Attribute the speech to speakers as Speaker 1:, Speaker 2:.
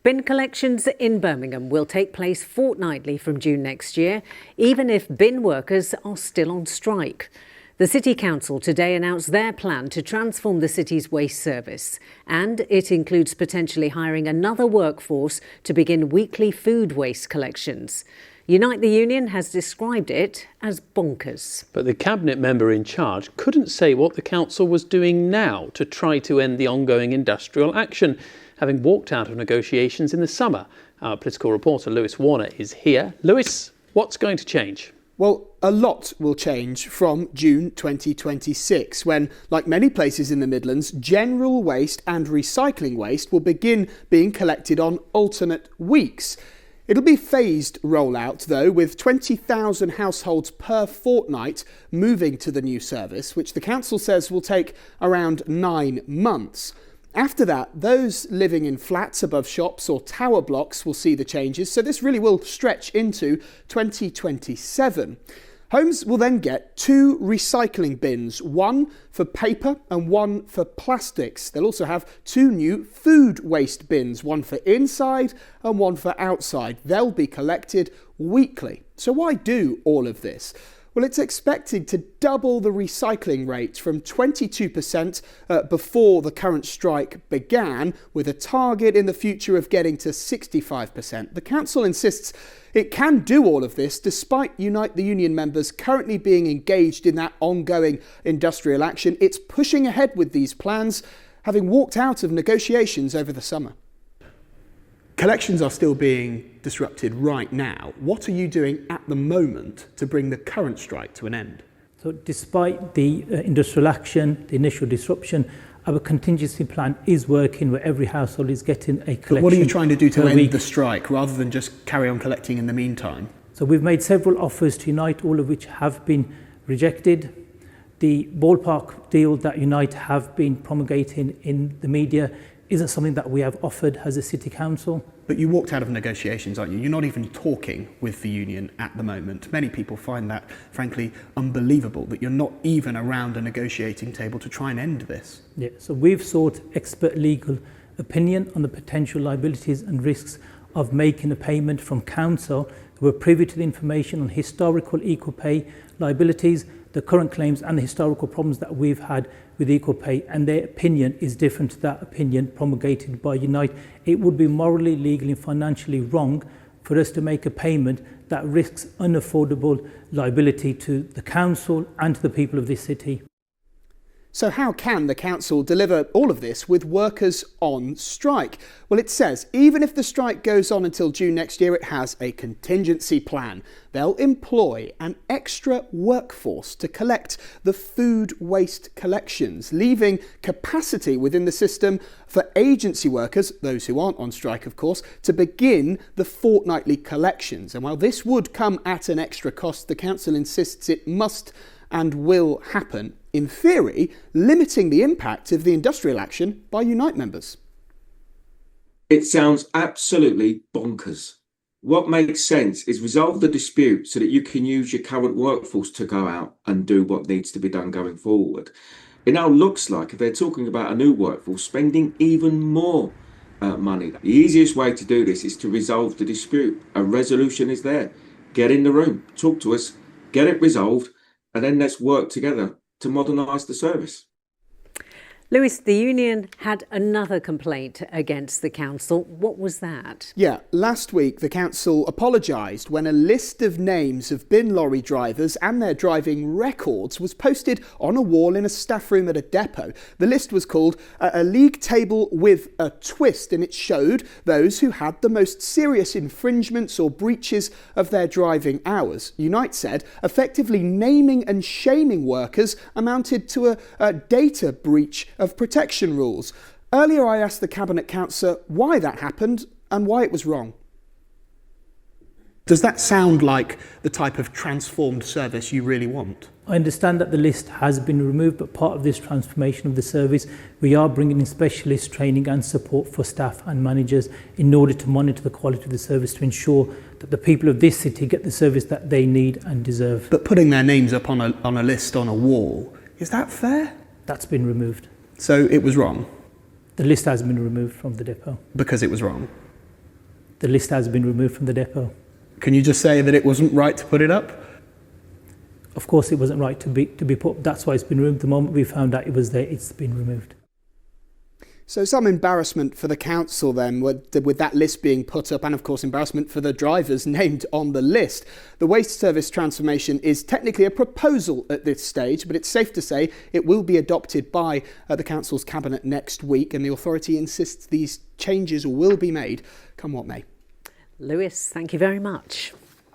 Speaker 1: Bin collections in Birmingham will take place fortnightly from June next year, even if bin workers are still on strike. The City Council today announced their plan to transform the city's waste service, and it includes potentially hiring another workforce to begin weekly food waste collections. Unite the Union has described it as bonkers.
Speaker 2: But the cabinet member in charge couldn't say what the council was doing now to try to end the ongoing industrial action, having walked out of negotiations in the summer. Our political reporter Lewis Warner is here. Lewis, what's going to change?
Speaker 3: Well, a lot will change from June 2026 when, like many places in the Midlands, general waste and recycling waste will begin being collected on alternate weeks. It'll be phased rollout though, with 20,000 households per fortnight moving to the new service, which the council says will take around 9 months. After that, those living in flats above shops or tower blocks will see the changes, so this really will stretch into 2027. Homes will then get 2 recycling bins, one for paper and one for plastics. They'll also have 2 new food waste bins, one for inside and one for outside. They'll be collected weekly. So why do all of this? Well, it's expected to double the recycling rate from 22% before the current strike began, with a target in the future of getting to 65%. The council insists it can do all of this despite Unite the Union members currently being engaged in that ongoing industrial action. It's pushing ahead with these plans, having walked out of negotiations over the summer. Collections are still being disrupted right now. What are you doing at the moment to bring the current strike to an end?
Speaker 4: So despite the industrial action, the initial disruption, our contingency plan is working where every household is getting a collection.
Speaker 3: But what are you trying to do to end the strike rather than just carry on collecting in the meantime?
Speaker 4: So we've made several offers to Unite, all of which have been rejected. The ballpark deal that Unite have been promulgating in the media isn't something that we have offered as a city council.
Speaker 3: But you walked out of negotiations, aren't you? You're not even talking with the union at the moment. Many people find that, frankly, unbelievable, that you're not even around a negotiating table to try and end this.
Speaker 4: Yeah, so we've sought expert legal opinion on the potential liabilities and risks of making a payment from council who are privy to the information on historical equal pay liabilities, the current claims and the historical problems that we've had with equal pay, and their opinion is different to that opinion promulgated by Unite. It would be morally, legally and financially wrong for us to make a payment that risks unaffordable liability to the council and to the people of this city.
Speaker 3: So how can the council deliver all of this with workers on strike? Well, it says even if the strike goes on until June next year, it has a contingency plan. They'll employ an extra workforce to collect the food waste collections, leaving capacity within the system for agency workers, those who aren't on strike of course, to begin the fortnightly collections. And while this would come at an extra cost, the council insists it must and will happen, in theory, limiting the impact of the industrial action by Unite members.
Speaker 5: It sounds absolutely bonkers. What makes sense is resolve the dispute so that you can use your current workforce to go out and do what needs to be done going forward. It now looks like if they're talking about a new workforce spending even more money. The easiest way to do this is to resolve the dispute. A resolution is there. Get in the room, talk to us, get it resolved, and then let's work together to modernise the service.
Speaker 1: Lewis, the union had another complaint against the council. What was that?
Speaker 3: Yeah, last week the council apologised when a list of names of bin lorry drivers and their driving records was posted on a wall in a staff room at a depot. The list was called a league table with a twist, and it showed those who had the most serious infringements or breaches of their driving hours. Unite said effectively naming and shaming workers amounted to a data breach of protection rules. Earlier I asked the Cabinet Councillor why that happened and why it was wrong. Does that sound like the type of transformed service you really want?
Speaker 4: I understand that the list has been removed, but part of this transformation of the service, we are bringing in specialist training and support for staff and managers in order to monitor the quality of the service to ensure that the people of this city get the service that they need and deserve.
Speaker 3: But putting their names up on a list on a wall, is that fair?
Speaker 4: That's been removed.
Speaker 3: So it was wrong?
Speaker 4: The list has been removed from the depot.
Speaker 3: Because it was wrong?
Speaker 4: the list has been removed from the depot.
Speaker 3: Can you just say that it wasn't right to put it up?
Speaker 4: Of course, it wasn't right to be put. That's why it's been removed. The moment we found out it was there, it's been removed.
Speaker 3: So some embarrassment for the council then with that list being put up, and of course embarrassment for the drivers named on the list. The waste service transformation is technically a proposal at this stage, but it's safe to say it will be adopted by the council's cabinet next week, and the authority insists these changes will be made come what may.
Speaker 1: Lewis, thank you very much.